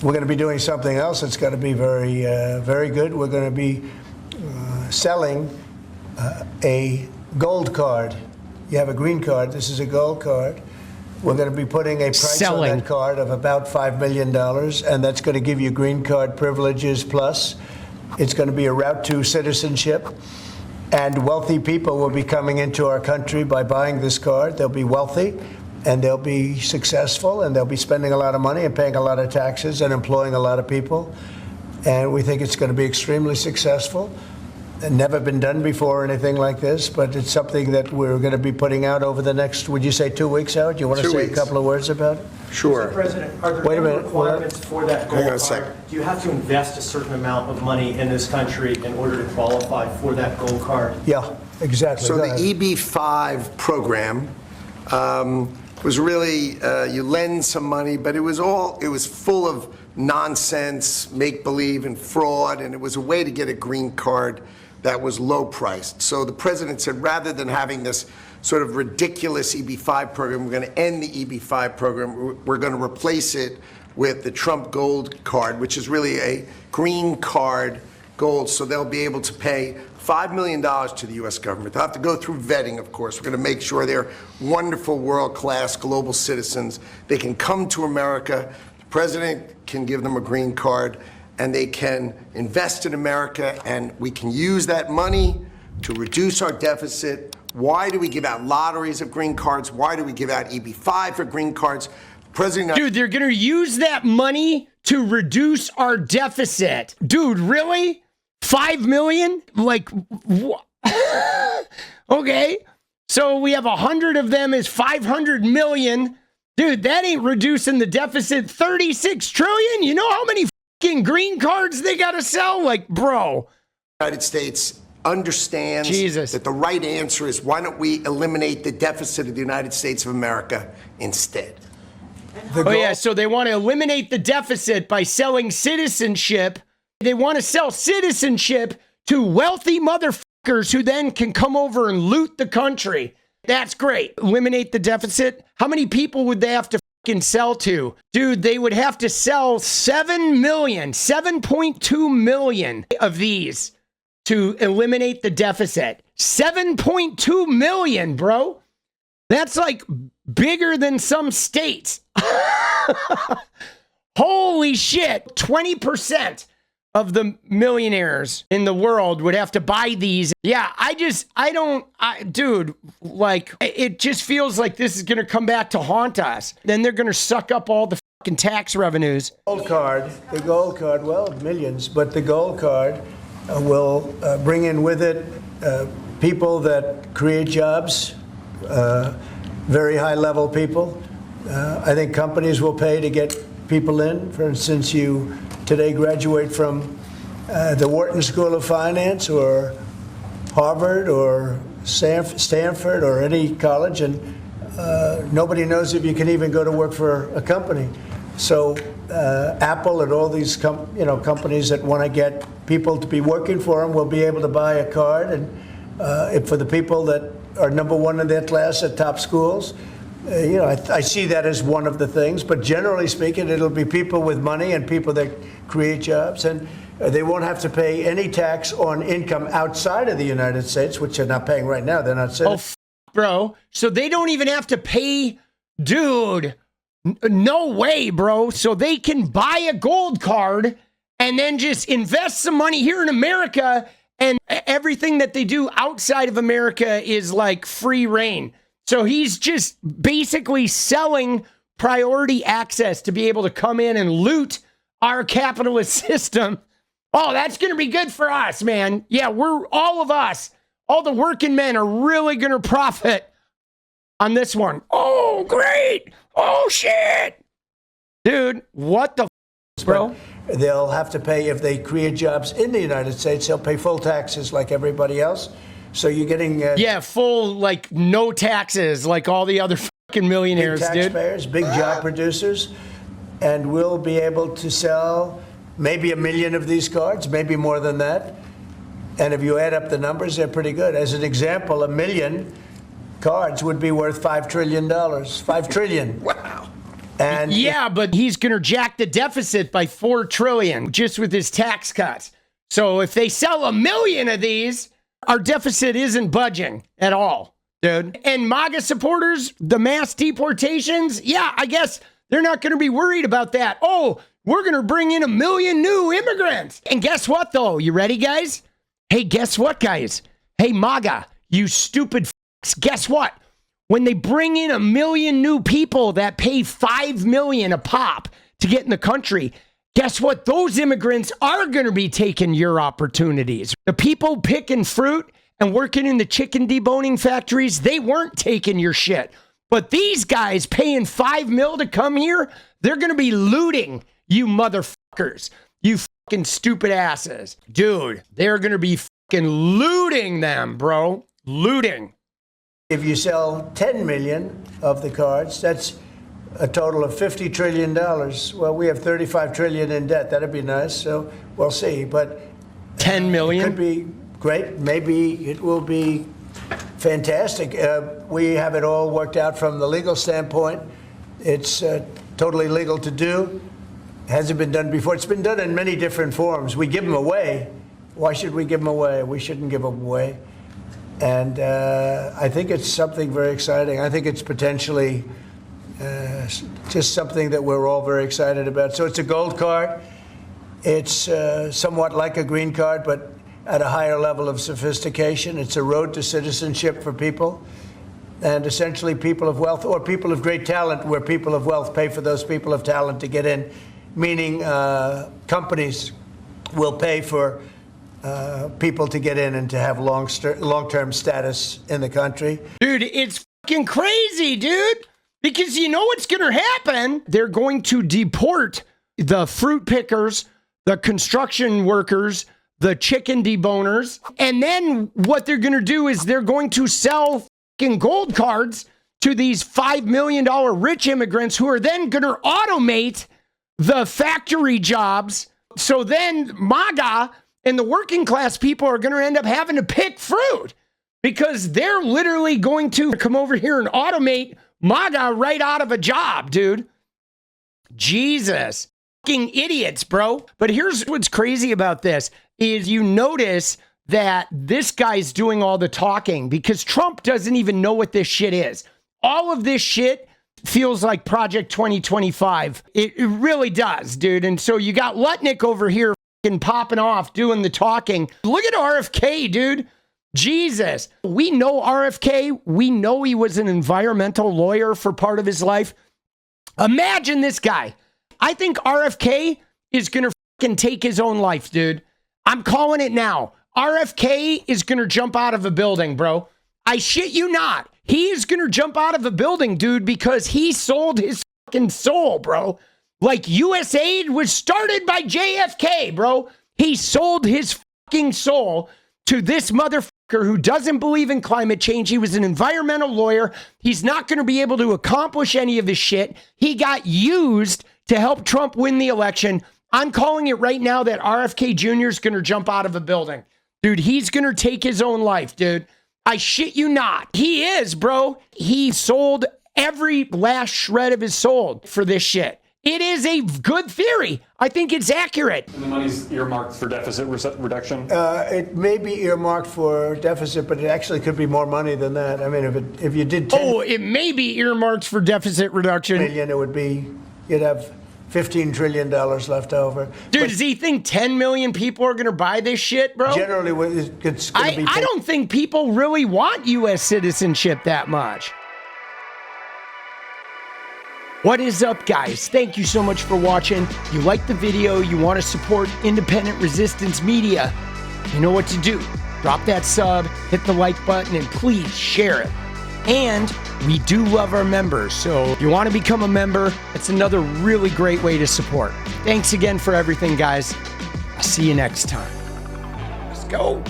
we're going to be doing something else that's going to be very, very good. We're going to be selling a gold card. You have a green card. This is a gold card. We're going to be putting a price on that card of about $5 million, and that's going to give you green card privileges plus. It's going to be a route to citizenship, and wealthy people will be coming into our country by buying this card. They'll be wealthy, and they'll be successful, and they'll be spending a lot of money and paying a lot of taxes and employing a lot of people. And we think it's going to be extremely successful. Never been done before or anything like this, but it's something that we're going to be putting out over the next, would you say 2 weeks, Howard? Do you want to say a couple of words about it? Sure. Mr. President, are there any requirements for that gold card? Do you have to invest a certain amount of money in this country in order to qualify for that gold card? Yeah, exactly. So the EB-5 program was really, you lend some money, but it was full of nonsense, make-believe, and fraud, and it was a way to get a green card that was low-priced. So the president said, rather than having this sort of ridiculous EB-5 program, we're going to end the EB-5 program. We're going to replace it with the Trump Gold Card, which is really a green card gold. So they'll be able to pay $5 million to the U.S. government. They'll have to go through vetting, of course. We're going to make sure they're wonderful, world-class global citizens. They can come to America. The president can give them a green card, and they can invest in America, and we can use that money to reduce our deficit. Why do we give out lotteries of green cards? Why do we give out EB-5 for green cards? Dude, they're going to use that money to reduce our deficit. Dude, really? 5 million? Like, okay. So we have 100 of them is 500 million. Dude, that ain't reducing the deficit 36 trillion. You know how many fucking green cards they got to sell? Like, bro. The United States understands that the right answer is, why don't we eliminate the deficit of the United States of America instead? Oh, yeah, so they want to eliminate the deficit by selling citizenship. They want to sell citizenship to wealthy motherfuckers who then can come over and loot the country. That's great. Eliminate the deficit. How many people would they have to fucking sell to? Dude, they would have to sell 7.2 million of these to eliminate the deficit. 7.2 million, bro. That's like bigger than some states. Holy shit. 20% of the millionaires in the world would have to buy these. Yeah, dude, like, it just feels like this is going to come back to haunt us. Then they're going to suck up all the fucking tax revenues. The gold card, well, millions, but the gold card will bring in with it people that create jobs, very high-level people. I think companies will pay to get people in. For instance, you today graduate from the Wharton School of Finance or Harvard or Stanford or any college, and nobody knows if you can even go to work for a company. So Apple and all these companies that want to get people to be working for them will be able to buy a card, and for the people that are number one in their class at top schools. I see that as one of the things, but generally speaking, it'll be people with money and people that create jobs, and they won't have to pay any tax on income outside of the United States, which they're not paying right now. They're not citizens. Oh, bro. So they don't even have to pay, dude. No way, bro. So they can buy a gold card and then just invest some money here in America, and everything that they do outside of America is like free reign. So he's just basically selling priority access to be able to come in and loot our capitalist system. Oh, that's going to be good for us, man. Yeah, all of us, all the working men are really going to profit on this one. Oh, great. Oh, shit. Dude, what the f, bro? They'll have to pay, if they create jobs in the United States, they'll pay full taxes like everybody else. So you're getting... full, like, no taxes, like all the other fucking millionaires, big taxpayers, big job producers, and we'll be able to sell maybe 1 million of these cards, maybe more than that. And if you add up the numbers, they're pretty good. As an example, 1 million cards would be worth $5 trillion. $5 trillion. Wow. And yeah, but he's going to jack the deficit by $4 trillion just with his tax cuts. So if they sell 1 million of these, our deficit isn't budging at all, dude. And MAGA supporters, the mass deportations, yeah, I guess they're not going to be worried about that. Oh, we're going to bring in 1 million new immigrants. And guess what, though? You ready, guys? Hey, guess what, guys? Hey, MAGA, you stupid f***s. Guess what? When they bring in 1 million new people that pay $5 million a pop to get in the country, guess what? Those immigrants are going to be taking your opportunities. The people picking fruit and working in the chicken deboning factories, they weren't taking your shit. But these guys paying $5 million to come here, they're going to be looting you motherfuckers. You fucking stupid asses. Dude, they're going to be fucking looting them, bro. Looting. if you sell 10 million of the cards, that's a total of $50 trillion. Well, we have 35 trillion in debt. That'd be nice. So we'll see. But 10 million could be great. Maybe it will be fantastic. We have it all worked out from the legal standpoint. It's totally legal to do. Hasn't been done before. It's been done in many different forms. We give them away. Why should we give them away? We shouldn't give them away. And I think it's something very exciting. I think it's potentially just something that we're all very excited about. So it's a gold card. It's somewhat like a green card, but at a higher level of sophistication. It's a road to citizenship for people. And essentially people of wealth or people of great talent, where people of wealth pay for those people of talent to get in, meaning companies will pay for people to get in and to have long-term status in the country. Dude, it's fucking crazy, dude. Because you know what's going to happen? They're going to deport the fruit pickers, the construction workers, the chicken deboners. And then what they're going to do is they're going to sell fucking gold cards to these $5 million rich immigrants who are then going to automate the factory jobs. So then MAGA and the working class people are going to end up having to pick fruit because they're literally going to come over here and automate MAGA right out of a job, dude. Jesus. Fucking idiots, bro. But here's what's crazy about this is you notice that this guy's doing all the talking because Trump doesn't even know what this shit is. All of this shit feels like Project 2025. It really does, dude. And so you got Lutnick over here fucking popping off doing the talking. Look at RFK, dude. Jesus. We know RFK. We know he was an environmental lawyer for part of his life. Imagine this guy. I think RFK is going to fucking take his own life, dude. I'm calling it now. RFK is going to jump out of a building, bro. I shit you not. He is going to jump out of a building, dude, because he sold his fucking soul, bro. Like USAID was started by JFK, bro. He sold his fucking soul to this motherfucker who doesn't believe in climate change. He was an environmental lawyer. He's not going to be able to accomplish any of this shit. He got used to help Trump win the election. I'm calling it right now that RFK Jr. is going to jump out of a building. Dude, he's going to take his own life, dude. I shit you not. He is, bro. He sold every last shred of his soul for this shit. It is a good theory. I think it's accurate. And the money's earmarked for deficit reduction? It may be earmarked for deficit, but it actually could be more money than that. I mean, if you did 10 Oh, it may be earmarked for deficit reduction. million, it would be, you'd have $15 trillion left over. Dude, But does he think 10 million people are going to buy this shit, bro? generally, it's going to be... I don't think people really want U.S. citizenship that much. What is up, guys? Thank you so much for watching. You like the video, you want to support independent resistance media, you know what to do. Drop that sub, hit the like button, and please share it. And we do love our members, so if you want to become a member, it's another really great way to support. Thanks again for everything, guys. I'll see you next time. Let's go.